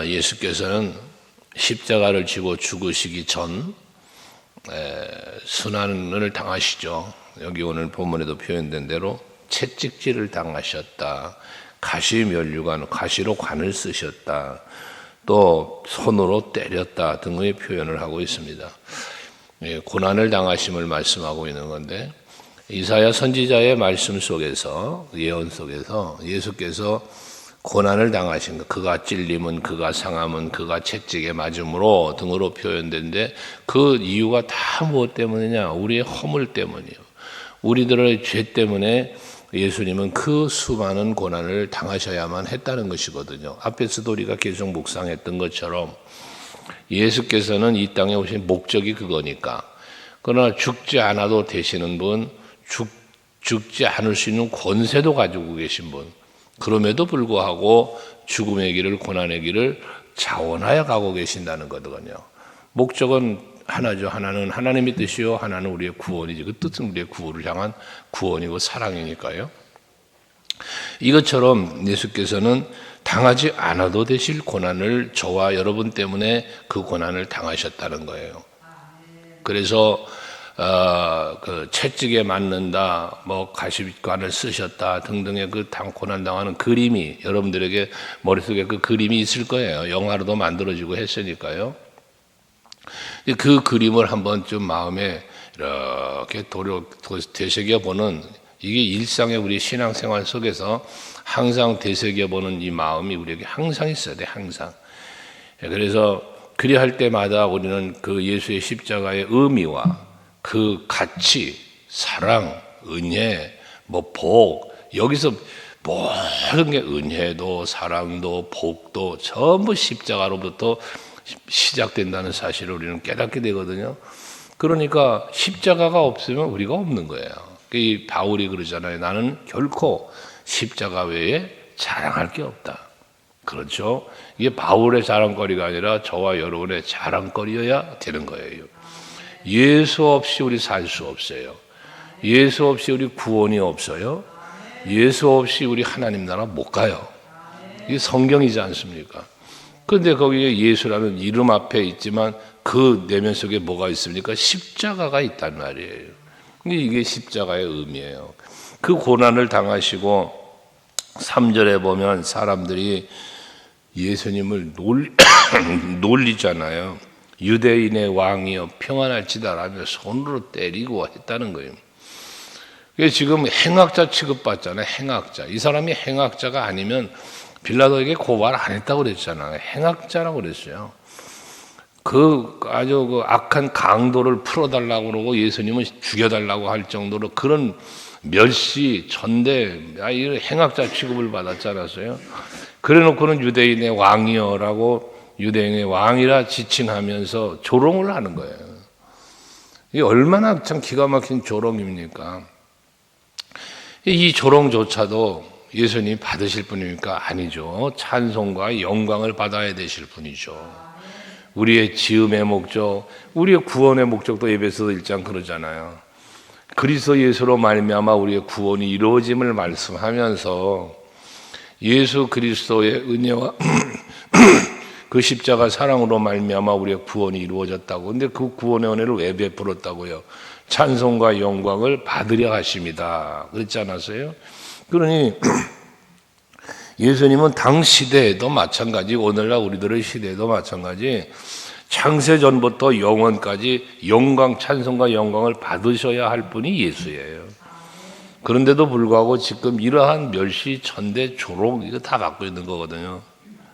예수께서는 십자가를 지고 죽으시기 전 순환을 당하시죠. 여기 오늘 본문에도 표현된 대로 채찍질을 당하셨다. 가시로 관을 쓰셨다. 또 손으로 때렸다 등의 표현을 하고 있습니다. 고난을 당하심을 말씀하고 있는 건데, 이사야 선지자의 말씀 속에서, 예언 속에서 예수께서 고난을 당하신 것, 그가 찔림은, 그가 상함은, 그가 채찍에 맞음으로 등으로 표현된데, 그 이유가 다 무엇 때문이냐? 우리의 허물 때문이에요. 우리들의 죄 때문에 예수님은 그 수많은 고난을 당하셔야만 했다는 것이거든요. 앞에서도 우리가 계속 묵상했던 것처럼 예수께서는 이 땅에 오신 목적이 그거니까. 그러나 죽지 않아도 되시는 분, 죽지 않을 수 있는 권세도 가지고 계신 분, 그럼에도 불구하고 죽음의 길을, 고난의 길을 자원하여 가고 계신다는 거거든요. 목적은 하나죠. 하나는 하나님의 뜻이요, 하나는 우리의 구원이지. 그 뜻은 우리의 구원을 향한 구원이고 사랑이니까요. 이것처럼 예수께서는 당하지 않아도 되실 고난을 저와 여러분 때문에 그 고난을 당하셨다는 거예요. 그래서 그 채찍에 맞는다, 뭐 가시관을 쓰셨다 등등의 그 고난 당하는 그림이 여러분들에게 머릿속에 그 그림이 있을 거예요. 영화로도 만들어지고 했으니까요. 그 그림을 한번 좀 마음에 이렇게 되새겨보는, 이게 일상의 우리 신앙생활 속에서 항상 되새겨보는 이 마음이 우리에게 항상 있어야 돼, 항상. 그래서 그리할 때마다 우리는 그 예수의 십자가의 의미와 그 가치, 사랑, 은혜, 복, 여기서 모든 게 은혜도 사랑도 복도 전부 십자가로부터 시작된다는 사실을 우리는 깨닫게 되거든요. 그러니까 십자가가 없으면 우리가 없는 거예요. 이 바울이 그러잖아요. 나는 결코 십자가 외에 자랑할 게 없다. 그렇죠? 이게 바울의 자랑거리가 아니라 저와 여러분의 자랑거리여야 되는 거예요. 예수 없이 우리 살 수 없어요. 예수 없이 우리 구원이 없어요. 예수 없이 우리 하나님 나라 못 가요. 이게 성경이지 않습니까? 그런데 거기에 예수라는 이름 앞에 있지만 그 내면 속에 뭐가 있습니까? 십자가가 있단 말이에요. 이게 십자가의 의미예요. 그 고난을 당하시고 3절에 보면 사람들이 예수님을 놀리잖아요. 유대인의 왕이여 평안할지다라며 손으로 때리고 했다는 거예요. 지금 행악자 취급받잖아요. 행악자. 이 사람이 행악자가 아니면 빌라도에게 고발 안 했다고 그랬잖아요. 행악자라고 그랬어요. 아주 그 악한 강도를 풀어달라고 그러고 예수님은 죽여달라고 할 정도로 그런 멸시, 전대, 이런 행악자 취급을 받았지 않았어요? 그래 놓고는 유대인의 왕이여라고 유대인의 왕이라 지칭하면서 조롱을 하는 거예요. 이게 얼마나 참 기가 막힌 조롱입니까? 이 조롱조차도 예수님이 받으실 분입니까? 아니죠. 찬송과 영광을 받아야 되실 분이죠. 우리의 지음의 목적, 우리의 구원의 목적도 에베소서 1장 그러잖아요. 그리스도 예수로 말미암아 우리의 구원이 이루어짐을 말씀하면서 예수 그리스도의 은혜와 그 십자가 사랑으로 말미암아 우리의 구원이 이루어졌다고. 근데 그 구원의 은혜를 왜 베풀었다고요? 찬송과 영광을 받으려 하십니다. 그렇지 않았어요? 그러니 예수님은 당 시대에도 마찬가지, 오늘날 우리들의 시대에도 마찬가지, 창세전부터 영원까지 영광, 찬송과 영광을 받으셔야 할 분이 예수예요. 그런데도 불구하고 지금 이러한 멸시, 천대, 조롱 이거 다 받고 있는 거거든요.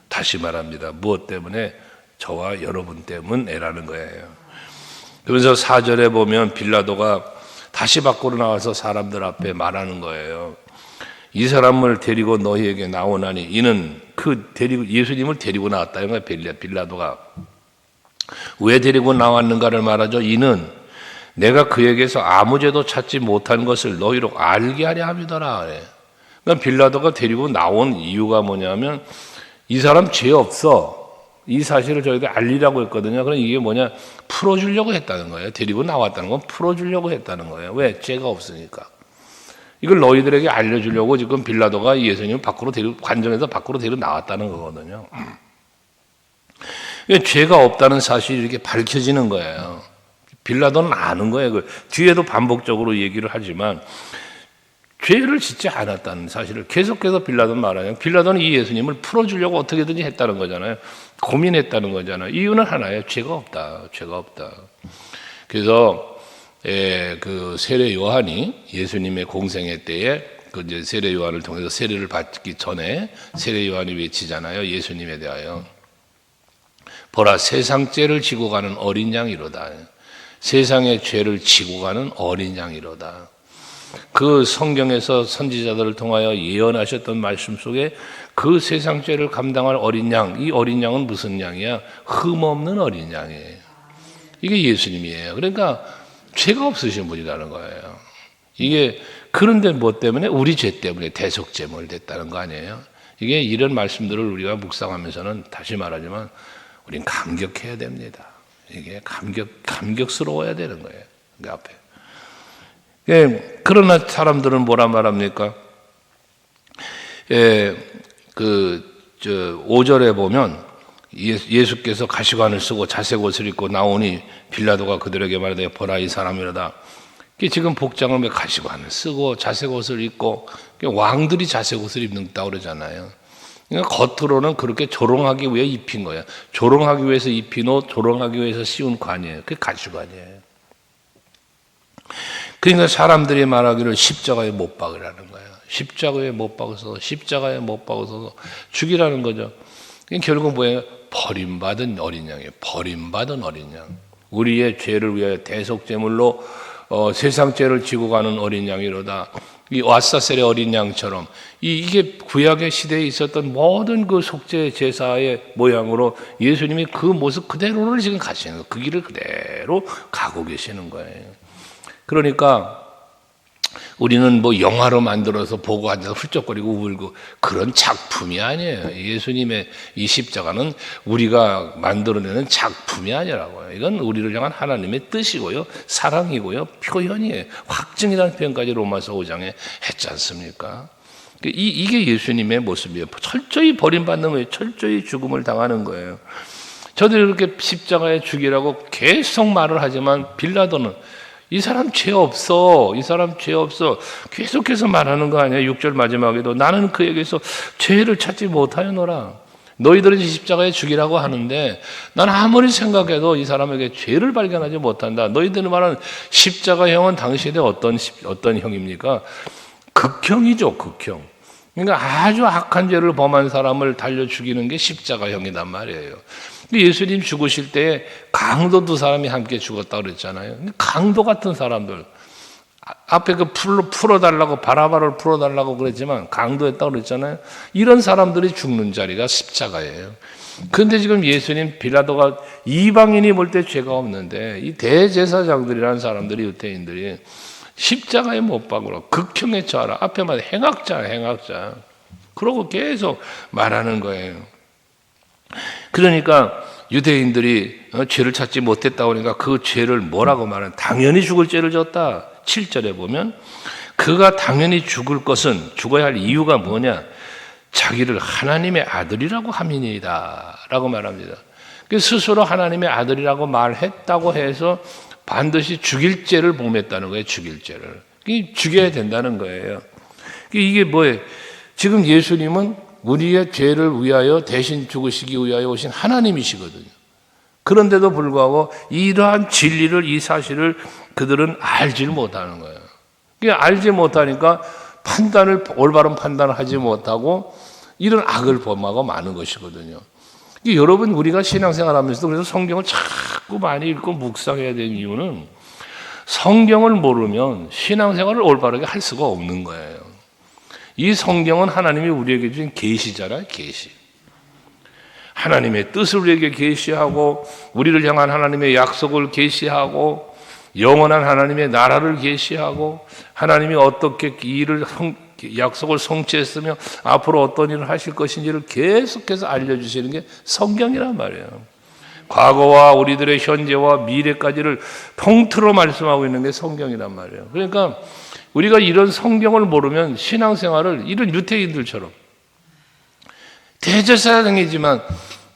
다시 말합니다. 무엇 때문에? 저와 여러분 때문에라는 거예요. 그래서 4절에 보면 빌라도가 다시 밖으로 나와서 사람들 앞에 말하는 거예요. 이 사람을 데리고 너희에게 나오나니, 이는 예수님을 데리고 나왔다. 빌라도가 왜 데리고 나왔는가를 말하죠. 이는 내가 그에게서 아무 죄도 찾지 못한 것을 너희로 알게 하려 함이더라. 그러니까 빌라도가 데리고 나온 이유가 뭐냐면 이 사람 죄 없어. 이 사실을 저희가 알리라고 했거든요. 그럼 이게 뭐냐? 풀어주려고 했다는 거예요. 데리고 나왔다는 건 풀어주려고 했다는 거예요. 왜? 죄가 없으니까. 이걸 너희들에게 알려주려고 지금 빌라도가 예수님을 관전에서 밖으로 데리고 나왔다는 거거든요. 죄가 없다는 사실이 이렇게 밝혀지는 거예요. 빌라도는 아는 거예요. 뒤에도 반복적으로 얘기를 하지만 죄를 짓지 않았다는 사실을 계속해서 빌라도는 말하냐. 빌라도는 이 예수님을 풀어주려고 어떻게든지 했다는 거잖아요. 고민했다는 거잖아요. 이유는 하나예요. 죄가 없다. 죄가 없다. 그래서 그 세례 요한이 예수님의 공생애 때에 그 이제 세례 요한을 통해서 세례를 받기 전에 세례 요한이 외치잖아요. 예수님에 대하여 보라 세상 죄를 지고 가는 어린 양이로다. 세상의 죄를 지고 가는 어린 양이로다. 그 성경에서 선지자들을 통하여 예언하셨던 말씀 속에 그 세상 죄를 감당할 어린 양, 이 어린 양은 무슨 양이야? 흠없는 어린 양이에요. 이게 예수님이에요. 그러니까 죄가 없으신 분이라는 거예요. 이게 그런데 뭐 때문에? 우리 죄 때문에 대속제물 됐다는 거 아니에요? 이게 이런 말씀들을 우리가 묵상하면서는 다시 말하지만 우린 감격해야 됩니다. 이게 감격스러워야 되는 거예요. 그 앞에. 그러나 사람들은 뭐라 말합니까? 5절에 보면 예수께서 가시관을 쓰고 자색 옷을 입고 나오니 빌라도가 그들에게 말하되 보라 이 사람이로다. 지금 복장을 가시관을 쓰고 자색 옷을 입고 왕들이 자색 옷을 입는다고 그러잖아요. 그러니까 겉으로는 그렇게 조롱하기 위해 입힌 거예요. 조롱하기 위해서 입힌 옷, 조롱하기 위해서 씌운 관이에요. 그게 가시관이에요. 그러니까 사람들이 말하기를 십자가에 못 박으라는 거예요. 십자가에 못 박아서 죽이라는 거죠. 결국 뭐예요? 버림받은 어린 양이에요. 버림받은 어린 양. 우리의 죄를 위하여 대속제물로 세상 죄를 지고 가는 어린 양이로다. 이 왓사셀의 어린 양처럼 이게 구약의 시대에 있었던 모든 그 속죄 제사의 모양으로 예수님이 그 모습 그대로를 지금 가시는 거예요. 그 길을 그대로 가고 계시는 거예요. 그러니까 우리는 뭐 영화로 만들어서 보고 앉아서 훌쩍거리고 울고 그런 작품이 아니에요. 예수님의 이 십자가는 우리가 만들어내는 작품이 아니라고요. 이건 우리를 향한 하나님의 뜻이고요. 사랑이고요. 표현이에요. 확증이라는 표현까지 로마서 5장에 했지 않습니까? 이게 예수님의 모습이에요. 철저히 버림받는 거예요. 철저히 죽음을 당하는 거예요. 저들이 그렇게 십자가에 죽이라고 계속 말을 하지만 빌라도는 이 사람 죄 없어. 이 사람 죄 없어. 계속해서 말하는 거 아니야. 6절 마지막에도 나는 그에게서 죄를 찾지 못하였노라. 너희들은 십자가에 죽이라고 하는데 난 아무리 생각해도 이 사람에게 죄를 발견하지 못한다. 너희들이 말하는 십자가형은 당시에 어떤 형입니까? 극형이죠. 극형. 그러니까 아주 악한 죄를 범한 사람을 달려 죽이는 게 십자가형이란 말이에요. 예수님 죽으실 때 강도 2사람이 함께 죽었다고 그랬잖아요. 강도 같은 사람들. 앞에 그 풀어달라고, 바라바를 풀어달라고 그랬지만 강도했다고 그랬잖아요. 이런 사람들이 죽는 자리가 십자가예요. 그런데 지금 예수님 빌라도가 이방인이 볼 때 죄가 없는데 이 대제사장들이라는 사람들이 유대인들이 십자가에 못 박으라. 극형에 처하라. 앞에 말 행악자. 그러고 계속 말하는 거예요. 그러니까 유대인들이 죄를 찾지 못했다고 하니까 그 죄를 뭐라고 말하는? 당연히 죽을 죄를 졌다. 7절에 보면 그가 당연히 죽어야 할 이유가 뭐냐? 자기를 하나님의 아들이라고 함이니이다 라고 말합니다. 스스로 하나님의 아들이라고 말했다고 해서 반드시 죽일 죄를 범했다는 거예요. 죽일 죄를. 죽여야 된다는 거예요. 이게 뭐예요? 지금 예수님은 우리의 죄를 위하여 대신 죽으시기 위하여 오신 하나님이시거든요. 그런데도 불구하고 이러한 진리를, 이 사실을 그들은 알지 못하는 거예요. 알지 못하니까 올바른 판단을 하지 못하고 이런 악을 범하고 마는 것이거든요. 여러분, 우리가 신앙생활 하면서도 그래서 성경을 자꾸 많이 읽고 묵상해야 되는 이유는 성경을 모르면 신앙생활을 올바르게 할 수가 없는 거예요. 이 성경은 하나님이 우리에게 주신 계시잖아요. 계시. 하나님의 뜻을 우리에게 계시하고 우리를 향한 하나님의 약속을 계시하고 영원한 하나님의 나라를 계시하고 하나님이 어떻게 약속을 성취했으며 앞으로 어떤 일을 하실 것인지를 계속해서 알려주시는 게 성경이란 말이에요. 과거와 우리들의 현재와 미래까지를 통틀어 말씀하고 있는 게 성경이란 말이에요. 그러니까 우리가 이런 성경을 모르면 신앙생활을 이런 유대인들처럼 대제사장이지만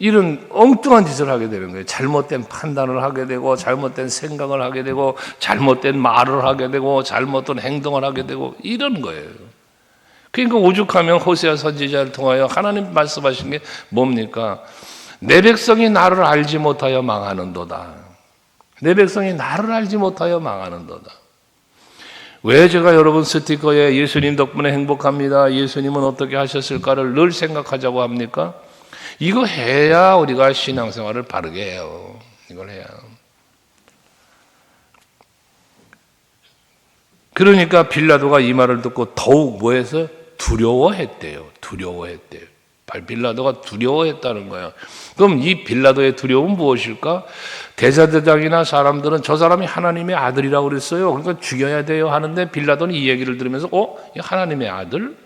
이런 엉뚱한 짓을 하게 되는 거예요. 잘못된 판단을 하게 되고, 잘못된 생각을 하게 되고, 잘못된 말을 하게 되고, 잘못된 행동을 하게 되고, 이런 거예요. 그러니까 오죽하면 호세아 선지자를 통하여 하나님 말씀하신 게 뭡니까? 내 백성이 나를 알지 못하여 망하는도다. 내 백성이 나를 알지 못하여 망하는도다. 왜 제가 여러분 스티커에 예수님 덕분에 행복합니다, 예수님은 어떻게 하셨을까를 늘 생각하자고 합니까? 이거 해야 우리가 신앙생활을 바르게 해요. 이걸 해야. 그러니까 빌라도가 이 말을 듣고 더욱 뭐해서 두려워했대요. 두려워했대요. 빌라도가 두려워했다는 거예요. 그럼 이 빌라도의 두려움은 무엇일까? 대제사장이나 사람들은 저 사람이 하나님의 아들이라고 그랬어요. 그러니까 죽여야 돼요 하는데 빌라도는 이 얘기를 들으면서 이 하나님의 아들?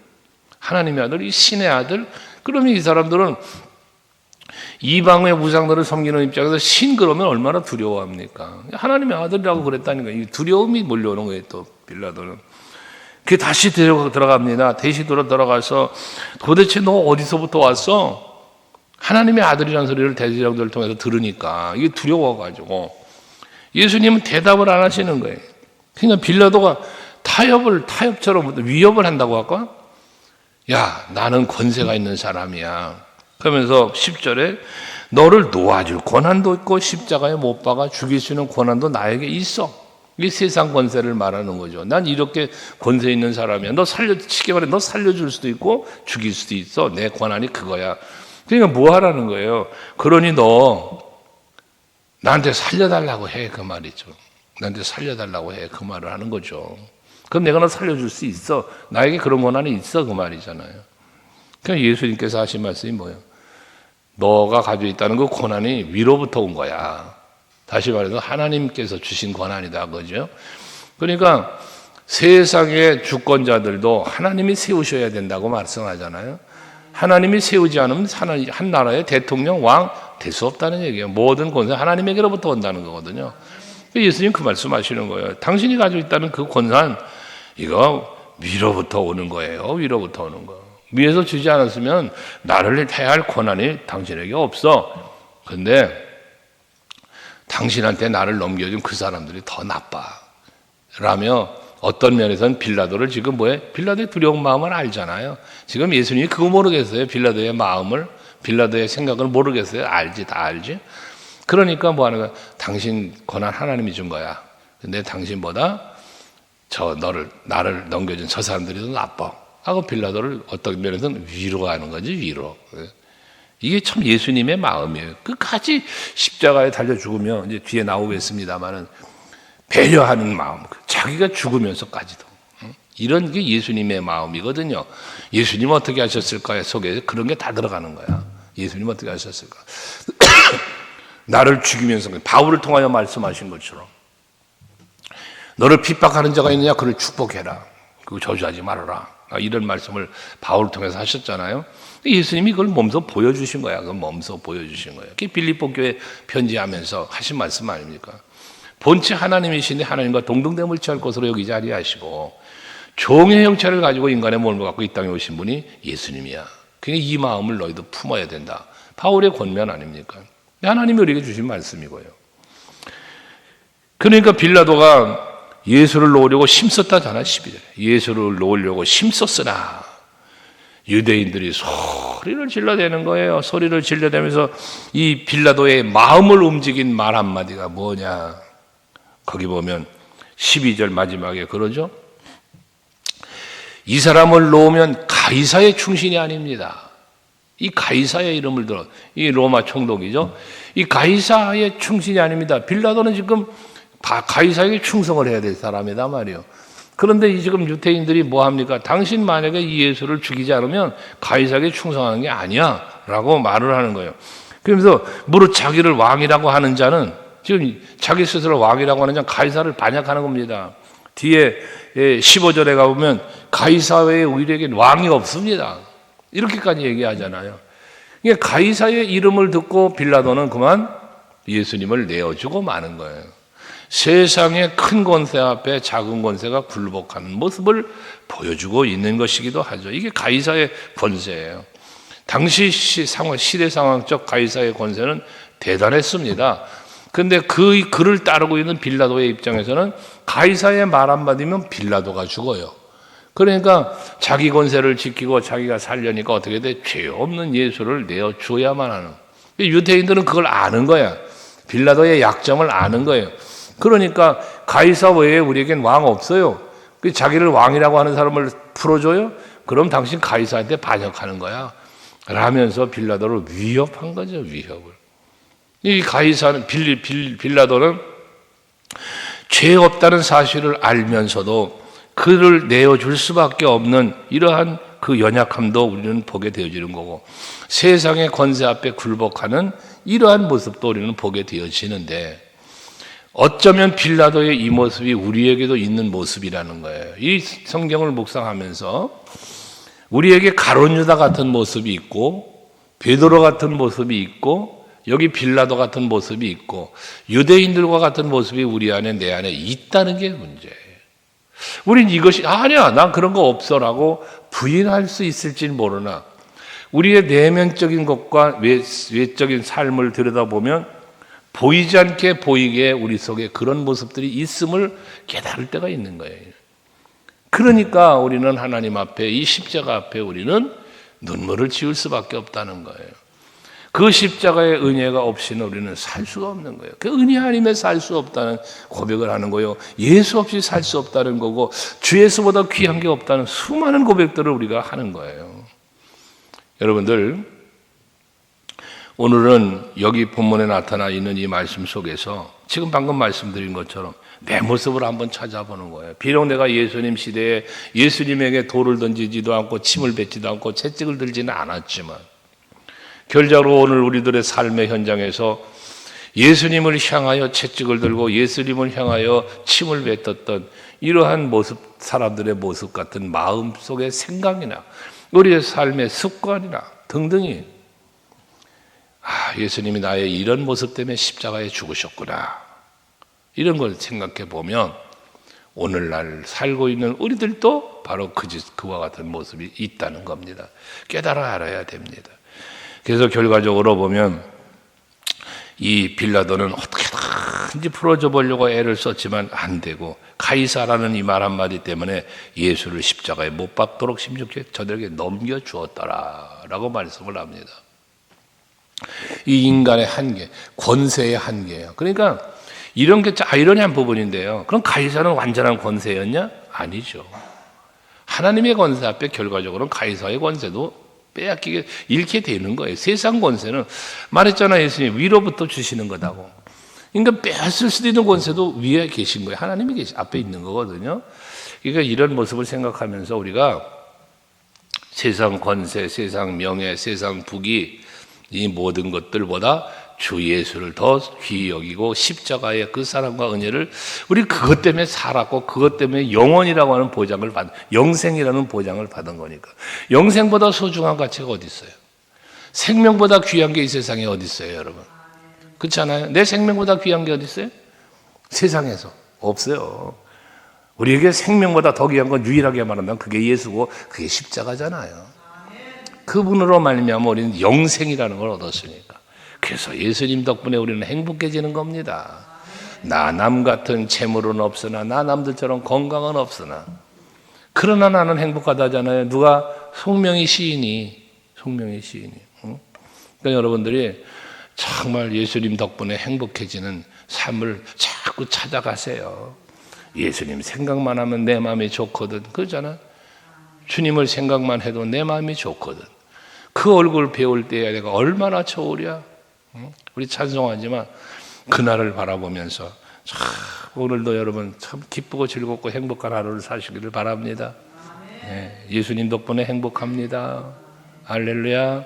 하나님의 아들? 이 신의 아들? 그러면 이 사람들은 이방의 우상들을 섬기는 입장에서 신 그러면 얼마나 두려워합니까? 하나님의 아들이라고 그랬다니까. 이 두려움이 몰려오는 거예요. 또 빌라도는. 그 다시 들어갑니다. 다시 들어가서 도대체 너 어디서부터 왔어? 하나님의 아들이라는 소리를 대제사장들을 통해서 들으니까 이게 두려워가지고 예수님은 대답을 안 하시는 거예요. 그러니까 빌라도가 타협처럼 위협을 한다고 할까? 야, 나는 권세가 있는 사람이야. 그러면서 10절에 너를 놓아줄 권한도 있고 십자가에 못 박아 죽일 수 있는 권한도 나에게 있어. 이 세상 권세를 말하는 거죠. 난 이렇게 권세 있는 사람이야. 쉽게 말해 너 살려줄 수도 있고 죽일 수도 있어. 내 권한이 그거야. 그러니까 뭐 하라는 거예요? 그러니 너 나한테 살려달라고 해, 그 말이죠. 나한테 살려달라고 해, 그 말을 하는 거죠. 그럼 내가 너 살려줄 수 있어. 나에게 그런 권한이 있어, 그 말이잖아요. 그러니까 예수님께서 하신 말씀이 뭐예요? 너가 가지고 있다는 그 권한이 위로부터 온 거야. 다시 말해서 하나님께서 주신 권한이다, 그죠? 그러니까 세상의 주권자들도 하나님이 세우셔야 된다고 말씀하잖아요. 하나님이 세우지 않으면 한 나라의 대통령, 왕 될 수 없다는 얘기예요. 모든 권세 하나님에게로부터 온다는 거거든요. 예수님 그 말씀하시는 거예요. 당신이 가지고 있다는 그 권한, 이거 위로부터 오는 거예요. 위로부터 오는 거. 위에서 주지 않았으면 나를 대할 권한이 당신에게 없어. 근데 당신한테 나를 넘겨준 그 사람들이 더 나빠. 라며 어떤 면에서는 빌라도를 지금 빌라도의 두려운 마음을 알잖아요. 지금 예수님이 그거 모르겠어요. 빌라도의 마음을, 빌라도의 생각을 모르겠어요. 다 알지. 그러니까 뭐 하는 거야? 당신 권한 하나님이 준 거야. 근데 당신보다 나를 넘겨준 저 사람들이 더 나빠. 하고 빌라도를 어떤 면에서는 위로하는 거지, 위로. 이게 참 예수님의 마음이에요. 끝까지 십자가에 달려 죽으면 이제 뒤에 나오겠습니다만은 배려하는 마음, 자기가 죽으면서까지도 이런 게 예수님의 마음이거든요. 예수님 어떻게 하셨을까 속에 그런 게 다 들어가는 거야. 예수님 어떻게 하셨을까? 나를 죽이면서 바울을 통하여 말씀하신 것처럼 너를 핍박하는 자가 있느냐 그를 축복해라. 그리고 저주하지 말아라. 이런 말씀을 바울을 통해서 하셨잖아요. 예수님이 그걸 몸소 보여주신 거야. 그걸 몸소 보여주신 거예요. 그게 빌립보 교회 편지하면서 하신 말씀 아닙니까? 본체 하나님이신데 하나님과 동등됨을 취할 것으로 여기지 아니하시고 종의 형체를 가지고 인간의 몸을 갖고 이 땅에 오신 분이 예수님이야. 그러니까 이 마음을 너희도 품어야 된다. 바울의 권면 아닙니까? 하나님이 우리에게 주신 말씀이고요. 그러니까 빌라도가 예수를 놓으려고 힘썼다잖아. 11절에 예수를 놓으려고 힘썼으나 유대인들이 소리를 질러대는 거예요. 소리를 질러대면서 이 빌라도의 마음을 움직인 말 한마디가 뭐냐. 거기 보면 12절 마지막에 그러죠. 이 사람을 놓으면 가이사의 충신이 아닙니다. 이 가이사의 이름을 들어. 이 로마 총독이죠. 이 가이사의 충신이 아닙니다. 빌라도는 지금 가이사에게 충성을 해야 될 사람이다 말이에요. 그런데 지금 유대인들이 뭐 합니까? 당신 만약에 이 예수를 죽이지 않으면 가이사에게 충성하는 게 아니야 라고 말을 하는 거예요. 그러면서 무릇 자기를 왕이라고 하는 자는 지금 자기 스스로 왕이라고 하는 자는 가이사를 반역하는 겁니다. 뒤에 15절에 가보면 가이사 외에 우리에겐 왕이 없습니다. 이렇게까지 얘기하잖아요. 그러니까 가이사의 이름을 듣고 빌라도는 그만 예수님을 내어주고 마는 거예요. 세상의 큰 권세 앞에 작은 권세가 굴복하는 모습을 보여주고 있는 것이기도 하죠. 이게 가이사의 권세예요. 당시 시대 상황적 가이사의 권세는 대단했습니다. 근데 그 글을 따르고 있는 빌라도의 입장에서는 가이사의 말 한마디면 빌라도가 죽어요. 그러니까 자기 권세를 지키고 자기가 살려니까 어떻게 돼? 죄 없는 예수를 내어줘야만 하는. 유대인들은 그걸 아는 거야. 빌라도의 약점을 아는 거예요. 그러니까 가이사 외에 우리에겐 왕 없어요. 자기를 왕이라고 하는 사람을 풀어줘요? 그럼 당신 가이사한테 반역하는 거야. 라면서 빌라도를 위협한 거죠. 위협을. 이 가이사는 빌라도는 죄 없다는 사실을 알면서도 그를 내어줄 수밖에 없는 이러한 그 연약함도 우리는 보게 되어지는 거고, 세상의 권세 앞에 굴복하는 이러한 모습도 우리는 보게 되어지는데, 어쩌면 빌라도의 이 모습이 우리에게도 있는 모습이라는 거예요. 이 성경을 묵상하면서 우리에게 가룟 유다 같은 모습이 있고, 베드로 같은 모습이 있고, 여기 빌라도 같은 모습이 있고, 유대인들과 같은 모습이 우리 안에, 내 안에 있다는 게 문제예요. 우린 이것이 아니야, 난 그런 거 없어라고 부인할 수 있을지 모르나, 우리의 내면적인 것과 외적인 삶을 들여다보면 보이지 않게 보이게 우리 속에 그런 모습들이 있음을 깨달을 때가 있는 거예요. 그러니까 우리는 하나님 앞에, 이 십자가 앞에 우리는 눈물을 지을 수밖에 없다는 거예요. 그 십자가의 은혜가 없이는 우리는 살 수가 없는 거예요. 그 은혜 아니면 살 수 없다는 고백을 하는 거예요. 예수 없이 살 수 없다는 거고, 주 예수보다 귀한 게 없다는 수많은 고백들을 우리가 하는 거예요. 여러분들, 오늘은 여기 본문에 나타나 있는 이 말씀 속에서 지금 방금 말씀드린 것처럼 내 모습을 한번 찾아보는 거예요. 비록 내가 예수님 시대에 예수님에게 돌을 던지지도 않고 침을 뱉지도 않고 채찍을 들지는 않았지만, 결자로 오늘 우리들의 삶의 현장에서 예수님을 향하여 채찍을 들고 예수님을 향하여 침을 뱉었던 이러한 모습, 사람들의 모습 같은 마음 속의 생각이나 우리의 삶의 습관이나 등등이, 예수님이 나의 이런 모습 때문에 십자가에 죽으셨구나, 이런 걸 생각해 보면 오늘날 살고 있는 우리들도 바로 그와 같은 모습이 있다는 겁니다. 깨달아 알아야 됩니다. 그래서 결과적으로 보면 이 빌라도는 어떻게든지 풀어줘 보려고 애를 썼지만 안 되고, 가이사라는 이 말 한마디 때문에 예수를 십자가에 못 박도록 16절 저들에게 넘겨주었더라 라고 말씀을 합니다. 이 인간의 한계, 권세의 한계예요. 그러니까 이런 게 아이러니한 부분인데요. 그럼 가이사는 완전한 권세였냐? 아니죠. 하나님의 권세 앞에 결과적으로는 가이사의 권세도 빼앗기게, 잃게 되는 거예요. 세상 권세는 말했잖아요. 예수님 위로부터 주시는 거다고. 그러니까 빼앗을 수도 있는 권세도 위에 계신 거예요. 하나님이 앞에 있는 거거든요. 그러니까 이런 모습을 생각하면서 우리가 세상 권세, 세상 명예, 세상 부귀, 이 모든 것들보다 주 예수를 더 귀히 여기고 십자가의 그 사랑과 은혜를, 우리 그것 때문에 살았고 그것 때문에 영원이라고 하는 보장을 받은, 영생이라는 보장을 받은 거니까. 영생보다 소중한 가치가 어디 있어요? 생명보다 귀한 게 이 세상에 어디 있어요, 여러분? 그렇지 않아요? 내 생명보다 귀한 게 어디 있어요? 세상에서 없어요. 우리에게 생명보다 더 귀한 건 유일하게 말하면 그게 예수고 그게 십자가잖아요. 그분으로 말미암아 우리는 영생이라는 걸 얻었으니까. 그래서 예수님 덕분에 우리는 행복해지는 겁니다. 나 남 같은 재물은 없으나, 나 남들처럼 건강은 없으나, 그러나 나는 행복하다잖아요. 누가? 송명희 시인이. 응? 그러니까 여러분들이 정말 예수님 덕분에 행복해지는 삶을 자꾸 찾아가세요. 예수님 생각만 하면 내 마음이 좋거든. 그러잖아. 주님을 생각만 해도 내 마음이 좋거든. 그 얼굴 배울 때야 내가 얼마나 좋으랴. 우리 찬송하지만 그날을 바라보면서 참 오늘도 여러분 참 기쁘고 즐겁고 행복한 하루를 사시기를 바랍니다. 네, 예수님 덕분에 행복합니다. 할렐루야.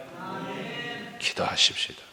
기도하십시다.